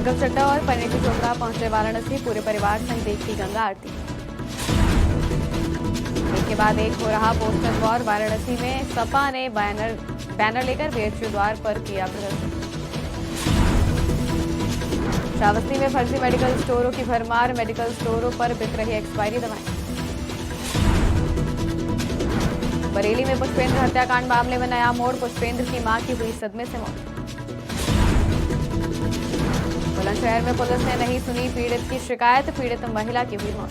राघव चड्ढा और परिणीति चोपड़ा पहुंचे वाराणसी, पूरे परिवार संग देखी गंगा आरती। एक के बाद एक हो रहा पोस्टर वॉर। वाराणसी में सपा ने बैनर लेकर बीएचयू द्वार पर किया प्रदर्शन। श्रावस्ती में फर्जी मेडिकल स्टोरों की भरमार, मेडिकल स्टोरों पर बिक रही एक्सपायरी दवाएं। बरेली में पुष्पेंद्र हत्याकांड मामले में नया मोड़, पुष्पेंद्र की मां की हुई सदमे से मौत। बुलंदशहर में पुलिस ने नहीं सुनी पीड़ित की शिकायत, पीड़ित महिला की हुई मौत।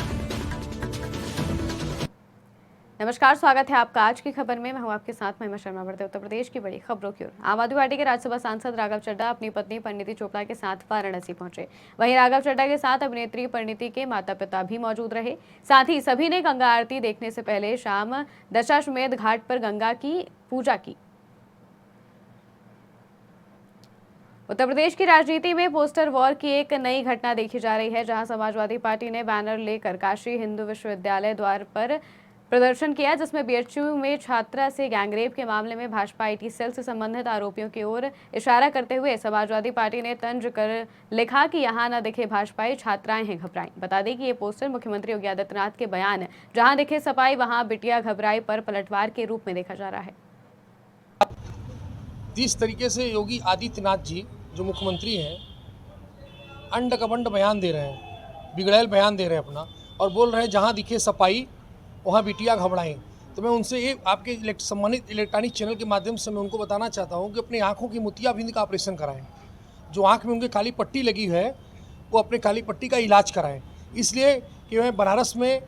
नमस्कार, स्वागत है आपका आज की खबर में। मैं हूं आपके साथ महिमा शर्मा। बढ़ते उत्तर प्रदेश की बड़ी खबरों की ओर। आम आदमी पार्टी के राज्यसभा सांसद राघव चड्ढा अपनी पत्नी परिणीति चोपड़ा के साथ वाराणसी पहुंचे। वहीं राघव चड्ढा के साथ अभिनेत्री परिणीति के माता पिता भी मौजूद रहे। साथ ही सभी ने गंगा आरती देखने से पहले शाम दशाश्वमेध घाट पर गंगा की पूजा की। उत्तर प्रदेश की राजनीति में पोस्टर वॉर की एक नई घटना देखी जा रही है, जहां समाजवादी पार्टी ने बैनर लेकर काशी हिंदू विश्वविद्यालय द्वार पर प्रदर्शन किया, जिसमें बीएचयू में छात्रा से गैंगरेप के मामले में भाजपा आईटी सेल से संबंधित आरोपियों की ओर इशारा करते हुए समाजवादी पार्टी ने तंज कर लिखा कि यहां न दिखे भाजपाई, छात्राएं हैं घबराई। बता दें कि ये पोस्टर मुख्यमंत्री योगी आदित्यनाथ के बयान "जहां दिखे सपाई वहां बिटिया घबराई" पर पलटवार के रूप में देखा जा रहा है। जिस तरीके से योगी आदित्यनाथ जी जो मुख्यमंत्री हैं अंड कबंड बयान दे रहे हैं, बिगड़ैल बयान दे रहे हैं अपना, और बोल रहे हैं जहां दिखे सपाई वहाँ बिटिया घबराएं, तो मैं उनसे ये आपके सम्मानित इलेक्ट्रॉनिक चैनल के माध्यम से मैं उनको बताना चाहता हूँ कि अपनी आँखों की मोतियाबिंद का ऑपरेशन कराएं। जो आँख में उनके काली पट्टी लगी है वो अपने काली पट्टी का इलाज कराएं। इसलिए कि मैं बनारस में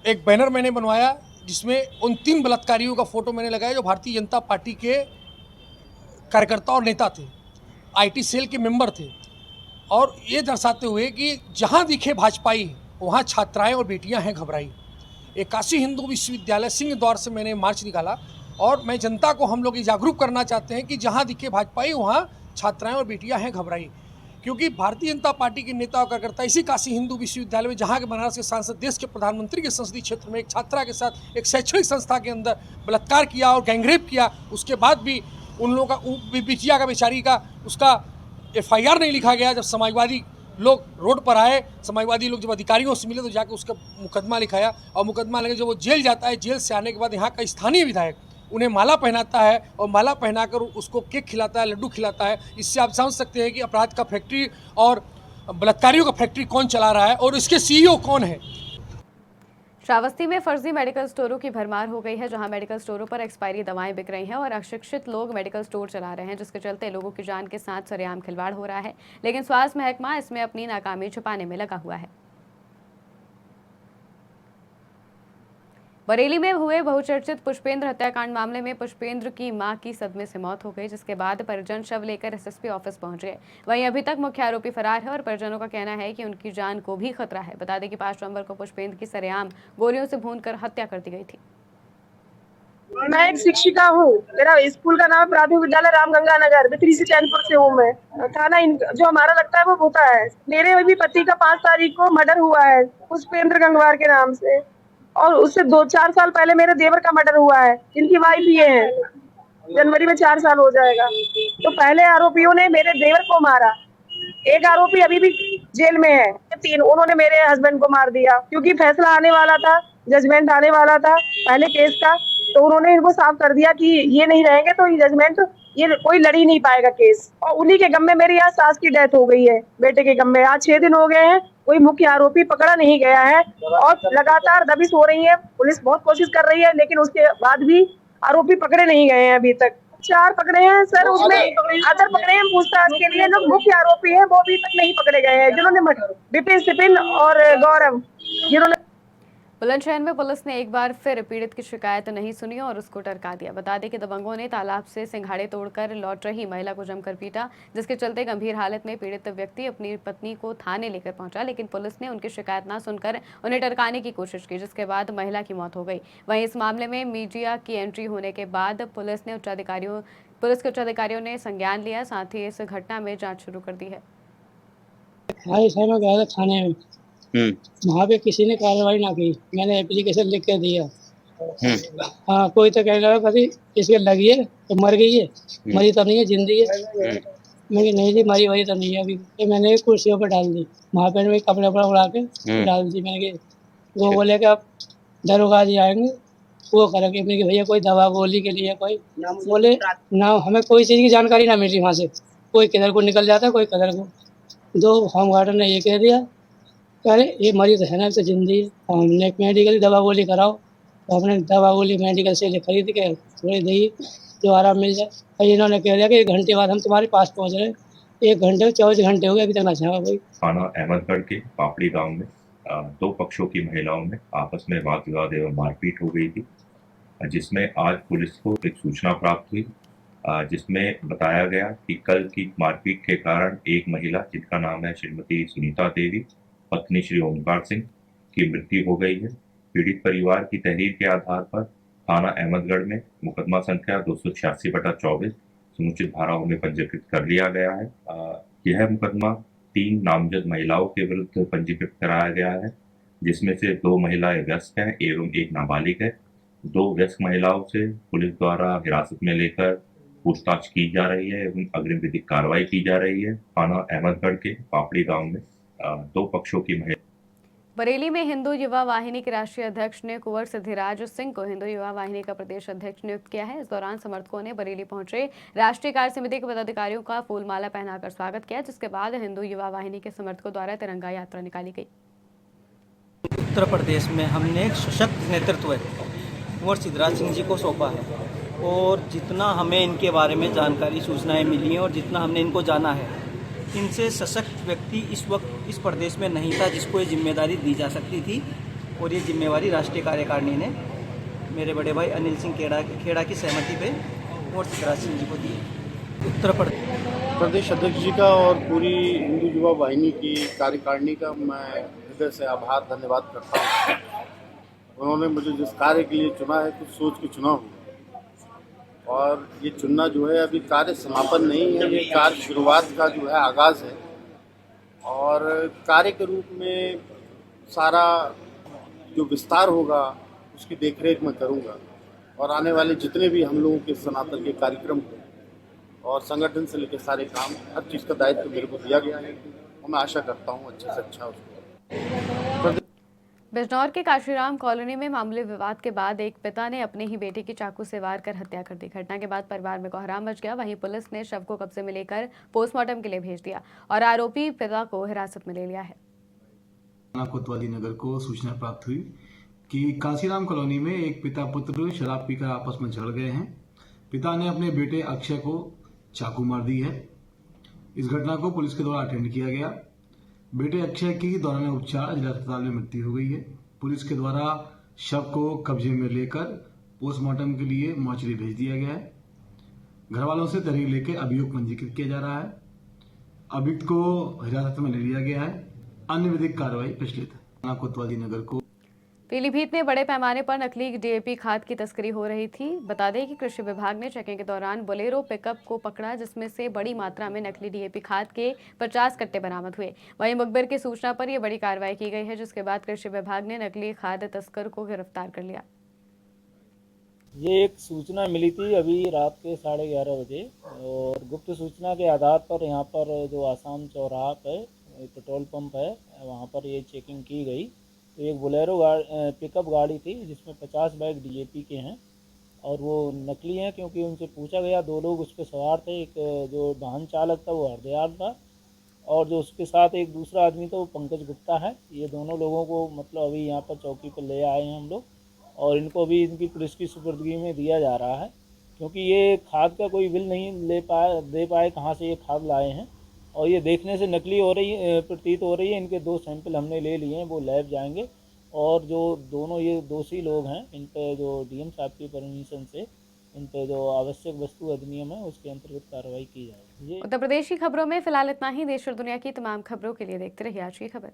एक बैनर मैंने बनवाया जिसमें उन 3 बलात्कारियों का फोटो मैंने लगाया जो भारतीय जनता पार्टी के कार्यकर्ता और नेता थे, आईटी सेल के मेंबर थे, और ये दर्शाते हुए कि जहाँ दिखे भाजपाई वहाँ छात्राएं और बेटियां हैं घबराई। एक काशी हिंदू विश्वविद्यालय सिंह द्वार से मैंने मार्च निकाला और मैं जनता को हम लोग ये जागरूक करना चाहते हैं कि जहाँ दिखे भाजपाई वहाँ छात्राएं और बेटियां हैं घबराई। क्योंकि भारतीय जनता पार्टी के नेता और कार्यकर्ता इसी काशी हिंदू विश्वविद्यालय में, जहाँ के बनारस के सांसद देश के प्रधानमंत्री के संसदीय क्षेत्र में एक छात्रा के साथ एक शैक्षणिक संस्था के अंदर बलात्कार किया और गैंगरेप किया, उसके बाद भी उन लोगों का बिटिया का बेचारी का उसका FIR नहीं लिखा गया। जब समाजवादी लोग रोड पर आए, समाजवादी लोग जब अधिकारियों से मिले तो जाकर उसका मुकदमा लिखाया, और मुकदमा लेकर जब वो जेल जाता है, जेल से आने के बाद यहाँ का स्थानीय विधायक उन्हें माला पहनाता है और माला पहनाकर उसको केक खिलाता है, लड्डू खिलाता है। इससे आप समझ सकते हैं कि अपराध का फैक्ट्री और बलात्कारियों का फैक्ट्री कौन चला रहा है और इसके CEO कौन है। श्रावस्ती में फर्जी मेडिकल स्टोरों की भरमार हो गई है, जहां मेडिकल स्टोरों पर एक्सपायरी दवाएं बिक रही हैं और अशिक्षित लोग मेडिकल स्टोर चला रहे हैं, जिसके चलते लोगों की जान के साथ सरेआम खिलवाड़ हो रहा है। लेकिन स्वास्थ्य महकमा इसमें अपनी नाकामी छुपाने में लगा हुआ है। बरेली में हुए बहुचर्चित पुष्पेंद्र हत्याकांड मामले में पुष्पेंद्र की मां की सदमे से मौत हो गई, जिसके बाद परिजन शव लेकर SSP ऑफिस पहुंच गए। वहीं अभी तक मुख्य आरोपी फरार है और परिजनों का कहना है कि उनकी जान को भी खतरा है। बता दें कि 5 नवंबर को पुष्पेंद्र की सरेआम गोलियों से भूनकर हत्या कर दी गई थी। मैं एक शिक्षिका हूँ। मेरा स्कूल का नाम प्राथमिक विद्यालय रामगंगा नगर बित्री से चैनपुर से हूँ। मैं थाना जो हमारा लगता है वो होता है। मेरे भी पति का 5 तारीख को मर्डर हुआ है पुष्पेंद्र गंगवार के नाम से, और उससे 2-4 साल पहले मेरे देवर का मर्डर हुआ है, इनकी वाइफ ये है। जनवरी में 4 साल हो जाएगा। तो पहले आरोपियों ने मेरे देवर को मारा, एक आरोपी अभी भी जेल में है, 3 उन्होंने मेरे हस्बैंड को मार दिया। क्योंकि फैसला आने वाला था, जजमेंट आने वाला था पहले केस का, तो उन्होंने इनको साफ कर दिया कि ये नहीं रहेंगे तो ये जजमेंट ये कोई लड़ ही नहीं पाएगा केस। और उन्हीं के गम में मेरी आज सास की डेथ हो गई है, बेटे के गम में। आज 6 दिन हो गए हैं, कोई मुख्य आरोपी पकड़ा नहीं गया है और लगातार दबिश हो रही है। पुलिस बहुत कोशिश कर रही है, लेकिन उसके बाद भी आरोपी पकड़े नहीं गए हैं अभी तक। 4 पकड़े हैं सर, उसमें अदर पकड़े हैं पूछताछ के लिए। जो मुख्य आरोपी है वो अभी तक नहीं पकड़े गए हैं, जिन्होंने विपिन सिपिन और गौरव जिन्होंने। बुलंदशहर में पुलिस ने एक बार फिर पीड़ित की शिकायत नहीं सुनी और उसको टरका दिया। बता दें कि दबंगों ने तालाब से सिंघाड़े तोड़कर लौट रही महिला को जमकर पीटा, जिसके चलते गंभीर हालत में पीड़ित व्यक्ति अपनी पत्नी को थाने लेकर पहुंचा, लेकिन पुलिस ने उनकी शिकायत न सुनकर उन्हें टरकाने की कोशिश की, जिसके बाद महिला की मौत हो गई। वहीं इस मामले में मीडिया की एंट्री होने के बाद पुलिस के उच्च अधिकारियों ने संज्ञान लिया, साथ ही इस घटना में जाँच शुरू कर दी है। थाने में वहाँ पे किसी ने कार्रवाई ना की, मैंने एप्लीकेशन लिख के दिया। हाँ, कोई तो कह रहा है इसके लगी है तो मर गई है, मरी तो नहीं है, जिंदी है। मेरी नहीं थी, मरी वरी तो नहीं है अभी। ये मैंने कुर्सियों पर डाल दी, वहाँ पे मैं कपड़े वपड़ा उड़ा के डाल दी मैंने। वो बोले कि अब दरोगा जी आएंगे, वो करेंगे। मैंने कहा भैया कोई दवा गोली के लिए कोई बोले ना, हमें कोई चीज़ की जानकारी ना मिली वहाँ से। कोई किधर को निकल जाता है, कोई किधर को। दो होम गार्डन ने ये कह दिया कि अरे ये मरीज है ना, तो जिंदी है, और हमने मेडिकल दवा गोली कराओ। तो हमने दवा गोली मेडिकल से खरीद के थोड़ी दी जो आराम मिल जाए। और इन्होंने कह दिया कि 1 घंटे बाद हम तुम्हारे पास पहुँच रहे हैं। 1 घंटे 24 घंटे हो गए, अभी तक ना छावा कोई। थाना अहमदगढ़ के पापड़ी गांव में दो पक्षों की महिलाओं में आपस में वाद विवाद एवं मारपीट हो गई थी, जिसमें आज पुलिस को एक सूचना प्राप्त हुई, जिसमें बताया गया कि कल की मारपीट के कारण एक महिला जिनका नाम है श्रीमती सुनीता देवी, पत्नी श्री ओमकार सिंह की मृत्यु हो गई है। पीड़ित परिवार की तहरीर के आधार पर थाना अहमदगढ़ में मुकदमा संख्या 286/24 समुचित धाराओं में पंजीकृत कर लिया गया है। यह मुकदमा 3 नामजद महिलाओं के विरुद्ध पंजीकृत कराया गया है, जिसमें से 2 महिलाएं व्यस्क हैं एवं एक नाबालिग है। 2 व्यस्क महिलाओं से पुलिस द्वारा हिरासत में लेकर पूछताछ की जा रही है एवं अग्रिम विधिक कार्रवाई की जा रही है। थाना अहमदगढ़ के पापड़ी गांव में 2 पक्षों की महिला। बरेली में हिंदू युवा वाहिनी के राष्ट्रीय अध्यक्ष ने कुंवर सिद्धिराज सिंह को हिंदू युवा वाहिनी का प्रदेश अध्यक्ष नियुक्त किया है। इस दौरान समर्थकों ने बरेली पहुंचे राष्ट्रीय कार्य समिति के पदाधिकारियों का फूलमाला पहनाकर स्वागत किया, जिसके बाद हिंदू युवा वाहिनी के समर्थकों द्वारा तिरंगा यात्रा निकाली गई। उत्तर प्रदेश में हमने एक सशक्त नेतृत्व कुंवर सिद्धराज सिंह जी को सौंपा है, और जितना हमें इनके बारे में जानकारी सूचनाएं मिली हैं और जितना हमने इनको जाना है, इनसे सशक्त व्यक्ति इस वक्त इस प्रदेश में नहीं था जिसको ये जिम्मेदारी दी जा सकती थी। और ये जिम्मेवारी राष्ट्रीय कार्यकारिणी ने मेरे बड़े भाई अनिल सिंह खेड़ा की सहमति पे कुंवर सिद्धराज सिंह जी को दी। उत्तर प्रदेश अध्यक्ष जी का और पूरी हिंदू युवा वाहिनी की कार्यकारिणी का मैं हृदय से आभार धन्यवाद करता हूँ। उन्होंने मुझे जिस कार्य के लिए चुना है कुछ सोच के चुना हूँ, और ये चुनना जो है अभी कार्य समापन नहीं है, ये कार्य शुरुआत का जो है आगाज़ है। और कार्य के रूप में सारा जो विस्तार होगा उसकी देखरेख मैं करूँगा, और आने वाले जितने भी हम लोगों के सनातन के कार्यक्रम और संगठन से लेकर सारे काम, हर चीज़ का दायित्व मेरे को दिया गया है, और मैं आशा करता हूँ अच्छे से अच्छा उसको। बिजनौर के काशीराम कॉलोनी में मामूली विवाद के बाद एक पिता ने अपने ही बेटे की चाकू से वार कर हत्या कर दी। घटना के बाद परिवार में कोहराम मच गया। वहीं पुलिस ने शव को कब्जे में लेकर पोस्टमार्टम के लिए भेज दिया और आरोपी पिता को हिरासत में ले लिया है। कोतवाली नगर को सूचना प्राप्त हुई कि काशीराम कॉलोनी में एक पिता पुत्र शराब पीकर आपस में झगड़ गए हैं। पिता ने अपने बेटे अक्षय को चाकू मार दी है। इस घटना को पुलिस के द्वारा अटेंड किया गया। बेटे अक्षय की दौरान उपचार जिला अस्पताल में मृत्यु हो गई है। पुलिस के द्वारा शव को कब्जे में लेकर पोस्टमार्टम के लिए मोर्चरी भेज दिया गया है। घर वालों से तहरीर लेकर अभियोग पंजीकृत किया जा रहा है। अभियुक्त को हिरासत में ले लिया गया है। अन्य विधिक कार्रवाई प्रचलित है। कोतवाली नगर को पीलीभीत में बड़े पैमाने पर नकली डीएपी खाद की तस्करी हो रही थी। बता दें कि कृषि विभाग ने चेकिंग के दौरान बोलेरो पिकअप को पकड़ा, जिसमें से बड़ी मात्रा में नकली डीएपी खाद के 50 कट्टे बरामद हुए। वहीं मुखबिर की सूचना पर यह बड़ी कार्रवाई की गई है, जिसके बाद कृषि विभाग ने नकली खाद तस्कर को गिरफ्तार कर लिया। ये एक सूचना मिली थी अभी रात के 11:30 बजे, और गुप्त सूचना के आधार पर यहाँ पर जो आसाम चौराहा पे पेट्रोल पंप है वहाँ पर ये चेकिंग की गई। तो एक बोलेरो पिकअप गाड़ी थी जिसमें 50 बैग डीएपी के हैं, और वो नकली हैं क्योंकि उनसे पूछा गया। 2 लोग उस पर सवार थे, एक जो वाहन चालक था वो हरदयाल था, और जो उसके साथ एक दूसरा आदमी था वो पंकज गुप्ता है। ये दोनों लोगों को मतलब अभी यहाँ पर चौकी पर ले आए हैं हम लोग, और इनको भी इनकी पुलिस की सुपुर्दगी में दिया जा रहा है, क्योंकि ये खाद का कोई बिल नहीं दे पाए कहाँ से ये खाद लाए हैं, और ये देखने से नकली हो रही है, प्रतीत हो रही है। इनके 2 सैंपल हमने ले लिए हैं, वो लैब जाएंगे, और जो दोनों ये दोषी लोग हैं इन पे जो डीएम साहब की परमिशन से इन पे जो आवश्यक वस्तु अधिनियम है उसके अंतर्गत कार्रवाई की जाएगी। उत्तर प्रदेश की खबरों में फिलहाल इतना ही। देश और दुनिया की तमाम खबरों के लिए देखते रहिए आज की खबर।